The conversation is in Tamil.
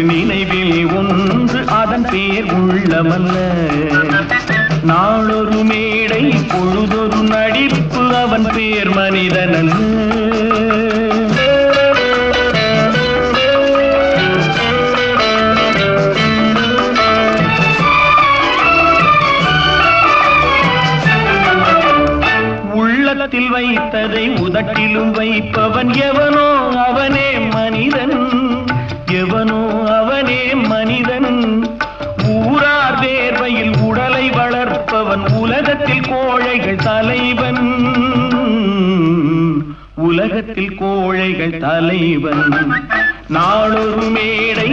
நினைவில் ஒன்று அதன் பேர் உள்ளமல்ல. நாளொரு மேடை பொழுதொரு நடிப்பு அவன் பேர் மனிதனல்ல. உள்ளத்தில் வைத்ததை உதட்டிலும் வைப்பவன் எவனோ அவனே மனிதன், எவனோ அவனே மனிதன். ஊரார் வேர்வையில் உடலை வளர்ப்பவன் உலகத்தில் கோழைகள் தலைவன், உலகத்தில் கோழைகள் தலைவன். நாளொரு மேடை